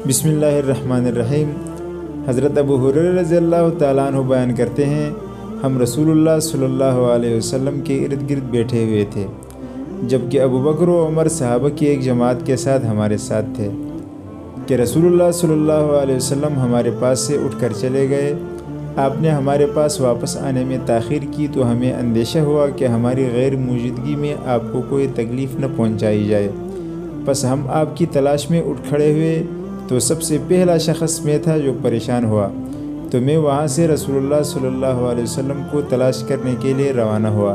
بسم اللہ الرحمن الرحیم۔ حضرت ابو ہریرہ رضی اللہ تعالیٰ عنہ بیان کرتے ہیں، ہم رسول اللہ صلی اللہ علیہ وسلم کے ارد گرد بیٹھے ہوئے تھے، جبکہ ابو بکر و عمر صحابہ کی ایک جماعت کے ساتھ ہمارے ساتھ تھے کہ رسول اللہ صلی اللہ علیہ وسلم ہمارے پاس سے اٹھ کر چلے گئے۔ آپ نے ہمارے پاس واپس آنے میں تاخیر کی تو ہمیں اندیشہ ہوا کہ ہماری غیر موجودگی میں آپ کو کوئی تکلیف نہ پہنچائی جائے، پس ہم آپ کی تلاش میں اٹھ کھڑے ہوئے تو سب سے پہلا شخص میں تھا جو پریشان ہوا، تو میں وہاں سے رسول اللہ صلی اللہ علیہ وسلم کو تلاش کرنے کے لیے روانہ ہوا،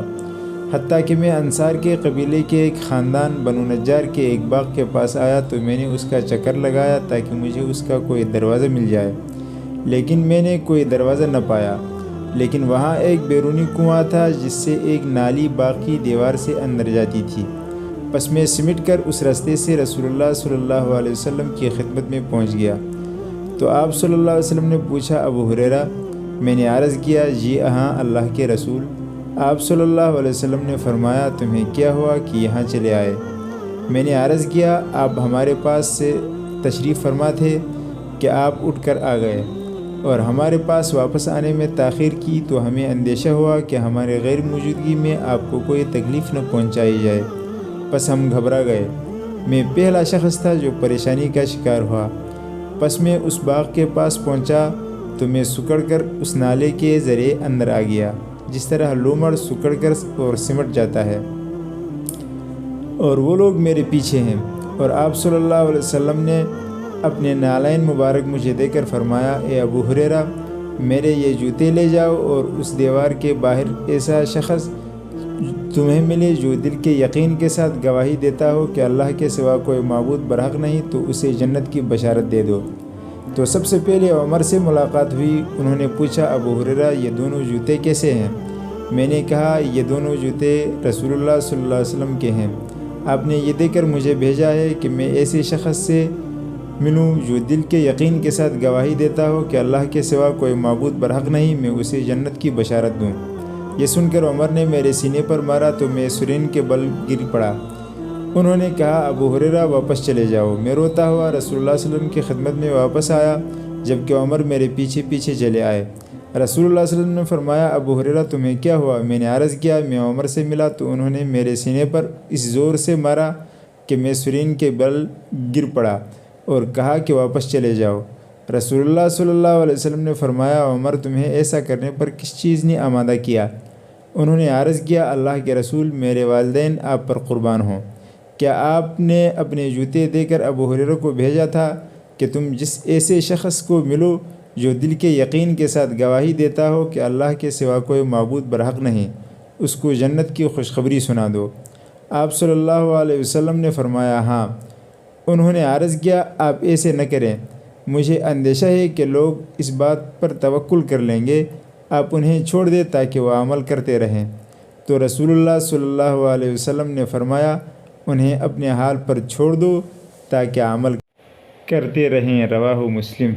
حتیٰ کہ میں انصار کے قبیلے کے ایک خاندان بنو نجار کے ایک باغ کے پاس آیا تو میں نے اس کا چکر لگایا تاکہ مجھے اس کا کوئی دروازہ مل جائے، لیکن میں نے کوئی دروازہ نہ پایا۔ لیکن وہاں ایک بیرونی کنواں تھا جس سے ایک نالی باغ کی دیوار سے اندر جاتی تھی، پس میں سمٹ کر اس راستے سے رسول اللہ صلی اللہ علیہ وسلم کی خدمت میں پہنچ گیا۔ تو آپ صلی اللہ علیہ وسلم نے پوچھا، ابو ہریرہ؟ میں نے عرض کیا، جی ہاں اللہ کے رسول۔ آپ صلی اللہ علیہ وسلم نے فرمایا، تمہیں کیا ہوا کہ یہاں چلے آئے؟ میں نے عرض کیا، آپ ہمارے پاس سے تشریف فرما تھے کہ آپ اٹھ کر آ گئے اور ہمارے پاس واپس آنے میں تاخیر کی تو ہمیں اندیشہ ہوا کہ ہمارے غیر موجودگی میں آپ کو کوئی تکلیف نہ پہنچائی جائے، پس ہم گھبرا گئے۔ میں پہلا شخص تھا جو پریشانی کا شکار ہوا۔ پس میں اس باغ کے پاس پہنچا تو میں سکڑ کر اس نالے کے ذریعے اندر آ گیا، جس طرح لومڑ سکڑ کر اور سمٹ جاتا ہے، اور وہ لوگ میرے پیچھے ہیں۔ اور آپ صلی اللہ علیہ وسلم نے اپنے نالین مبارک مجھے دے کر فرمایا، اے ابو ہریرہ، میرے یہ جوتے لے جاؤ اور اس دیوار کے باہر ایسا شخص تمہیں ملے جو دل کے یقین کے ساتھ گواہی دیتا ہو کہ اللہ کے سوا کوئی معبود برحق نہیں تو اسے جنت کی بشارت دے دو۔ تو سب سے پہلے عمر سے ملاقات ہوئی۔ انہوں نے پوچھا، ابو ہریرہ یہ دونوں جوتے کیسے ہیں؟ میں نے کہا، یہ دونوں جوتے رسول اللہ صلی اللہ علیہ وسلم کے ہیں، آپ نے یہ دے کر مجھے بھیجا ہے کہ میں ایسے شخص سے ملوں جو دل کے یقین کے ساتھ گواہی دیتا ہو کہ اللہ کے سوا کوئی معبود برحق نہیں، میں اسے جنت کی بشارت دوں۔ یہ سن کر عمر نے میرے سینے پر مارا تو میں سرین کے بل گر پڑا۔ انہوں نے کہا، ابو ہریرہ واپس چلے جاؤ۔ میں روتا ہوا رسول اللہ صلی اللہ علیہ وسلم کی خدمت میں واپس آیا، جبکہ عمر میرے پیچھے پیچھے چلے آئے۔ رسول اللہ صلی اللہ علیہ وسلم نے فرمایا، ابو ہریرہ تمہیں کیا ہوا؟ میں نے عرض کیا، میں عمر سے ملا تو انہوں نے میرے سینے پر اس زور سے مارا کہ میں سرین کے بل گر پڑا اور کہا کہ واپس چلے جاؤ۔ رسول اللہ صلی اللہ علیہ وسلم نے فرمایا، عمر تمہیں ایسا کرنے پر کس چیز نے آمادہ کیا؟ انہوں نے عرض کیا، اللہ کے رسول، میرے والدین آپ پر قربان ہوں، کیا آپ نے اپنے جوتے دے کر ابو ہریرہ کو بھیجا تھا کہ تم جس ایسے شخص کو ملو جو دل کے یقین کے ساتھ گواہی دیتا ہو کہ اللہ کے سوا کوئی معبود برحق نہیں، اس کو جنت کی خوشخبری سنا دو؟ آپ صلی اللہ علیہ وسلم نے فرمایا، ہاں۔ انہوں نے عرض کیا، آپ ایسے نہ کریں، مجھے اندیشہ ہے کہ لوگ اس بات پر توکل کر لیں گے، آپ انہیں چھوڑ دیں تاکہ وہ عمل کرتے رہیں۔ تو رسول اللہ صلی اللہ علیہ وسلم نے فرمایا، انہیں اپنے حال پر چھوڑ دو تاکہ عمل کرتے رہیں۔ رواہ مسلم۔